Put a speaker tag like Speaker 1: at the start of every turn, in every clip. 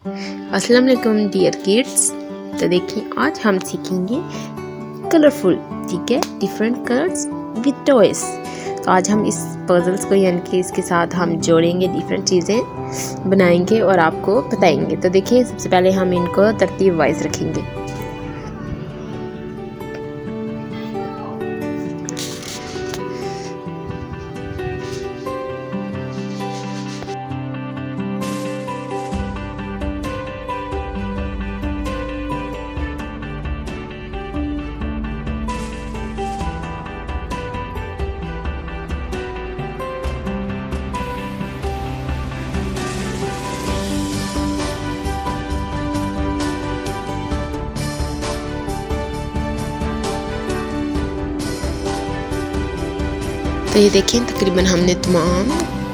Speaker 1: अस्सलाम वालेकुम dear kids. तो देखिए आज हम सीखेंगे कलरफुल, ठीक है, डिफरेंट कलर्स विद टॉयज। तो आज हम इस पजल्स को यानी कि इसके साथ हम जोड़ेंगे, डिफरेंट चीज़ें बनाएंगे और आपको बताएंगे। तो देखिए सबसे पहले हम इनको तरतीब वाइज रखेंगे। तो ये देखें तकरीबन हमने तमाम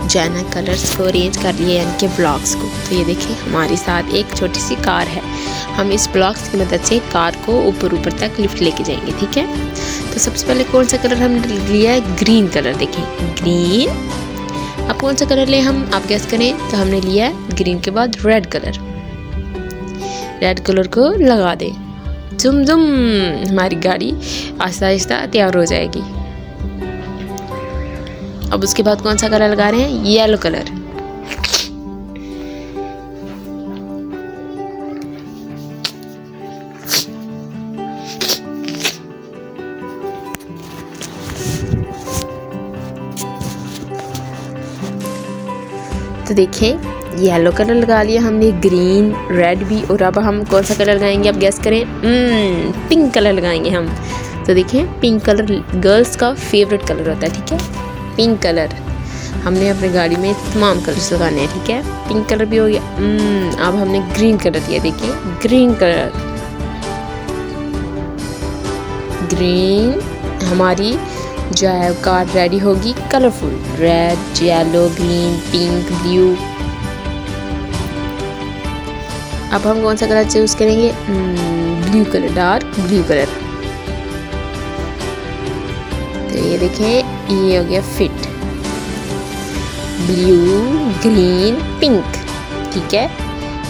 Speaker 1: जाना कलर्स को अरेंज कर लिए यानी कि ब्लॉक्स को। तो ये देखें हमारे साथ एक छोटी सी कार है। हम इस ब्लॉक्स की मदद से कार को ऊपर तक लिफ्ट लेके जाएंगे, ठीक है। तो सबसे पहले कौन सा कलर हमने लिया है? Green colour. देखें ग्रीन। अब कौन सा कलर ले हम, आप गेस करें। तो हमने लिया है ग्रीन के बाद रेड कलर। रेड कलर को लगा दें। जुम जुम हमारी गाड़ी आहिस्ता आहिस्ता तैयार हो जाएगी। अब उसके बाद कौन सा कलर लगा रहे हैं? Yellow colour. तो देखें येलो कलर लगा लिया हमने, ग्रीन रेड भी। और अब हम कौन सा कलर लगाएंगे, आप गेस करें। पिंक कलर लगाएंगे हम। तो देखें पिंक कलर गर्ल्स का फेवरेट कलर होता है, ठीक है। पिंक कलर हमने अपनी गाड़ी में तमाम कलर्स लगाने हैं, ठीक है। पिंक कलर भी हो गया। अब हमने ग्रीन कलर दिया। देखिए ग्रीन कलर। ग्रीन हमारी जो है कार रेडी होगी colourful. Red, yellow, green, pink, blue. अब हम कौन सा कलर चूज करेंगे? Blue colour, dark blue colour. तो ये देखें ये हो गया फिट। ब्लू, ग्रीन, पिंक, ठीक है।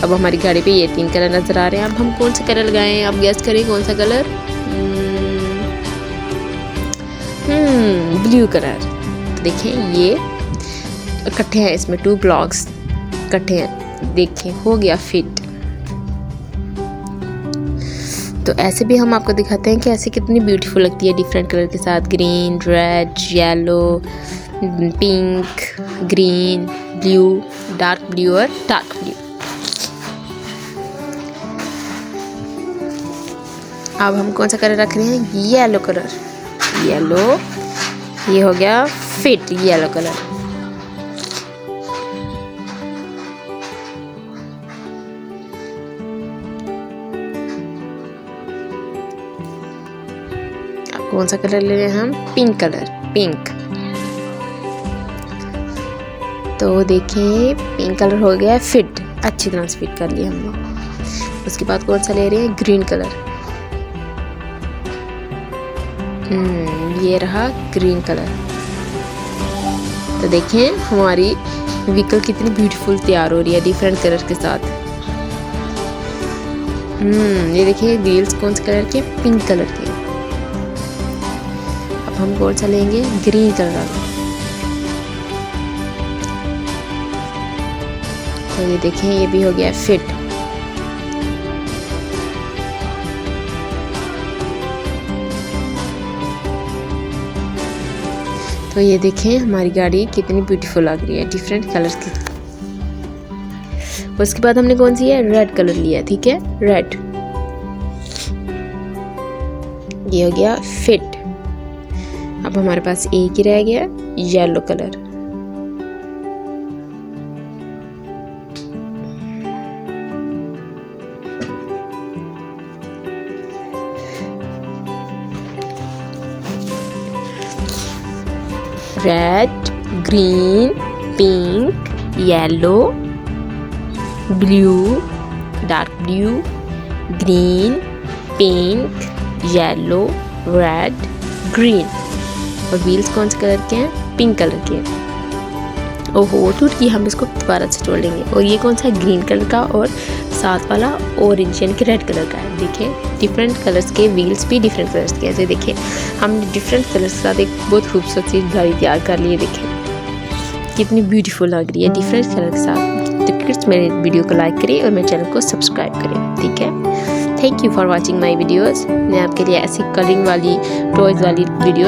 Speaker 1: अब हमारी गाड़ी पे ये 3 कलर नजर आ रहे हैं। अब हम कौन सा कलर लगाएं, आप गेस करें कौन सा कलर? Blue colour. देखें ये इकट्ठे हैं, इसमें 2 ब्लॉक्स इकट्ठे हैं। देखें हो गया फिट। तो ऐसे भी हम आपको दिखाते हैं कि ऐसे कितनी ब्यूटीफुल लगती है डिफरेंट कलर के साथ। Green, red, yellow, pink, green, blue, dark blue और डार्क ब्लू। अब हम कौन सा कलर रख रहे हैं? Yellow colour. येलो, ये हो गया फिट येलो कलर। कौन सा कलर ले रहे हैं हम? Pink colour, pink. तो देखें पिंक कलर हो गया फिट, अच्छी तरह से फिट कर लिया हमने। उसके बाद कौन सा ले रहे हैं? Green colour. ये रहा ग्रीन कलर। तो देखें हमारी व्हीकल कितनी ब्यूटीफुल तैयार हो रही है डिफरेंट कलर के साथ। ये देखिए व्हील्स कौन से कलर के? पिंक कलर के। हम कौन सा लेंगे? Green colour. तो ये देखें ये भी हो गया फिट। तो ये देखें हमारी गाड़ी कितनी ब्यूटीफुल लग रही है डिफरेंट कलर्स की। उसके बाद हमने कौन सी है? रेड कलर लिया, ठीक है, रेड। ये हो गया फिट। अब हमारे पास एक ही रह गया, yellow colour. Red, green, pink, yellow, blue, dark blue, green, pink, yellow, red, green. और व्हील्स कौन से कलर के हैं? पिंक कलर के। ओहो टूट गई, हम इसको दोबारा से जोड़ लेंगे। और ये कौन सा? ग्रीन कलर का और साथ वाला ऑरेंज यानी कि रेड कलर का है। देखें डिफरेंट कलर्स के व्हील्स भी डिफरेंट कलर्स के, ऐसे देखें हमने डिफरेंट कलर्स के साथ एक बहुत खूबसूरत सी गाड़ी तैयार कर ली है। देखें कितनी ब्यूटीफुल लग रही है डिफरेंट कलर के साथ। तो किड्स मेरे वीडियो को लाइक करें और मेरे चैनल को सब्सक्राइब करें, ठीक है। Thank you for watching my videos. मैं आपके लिए ऐसी कलरिंग वाली टॉयज़ वाली वीडियो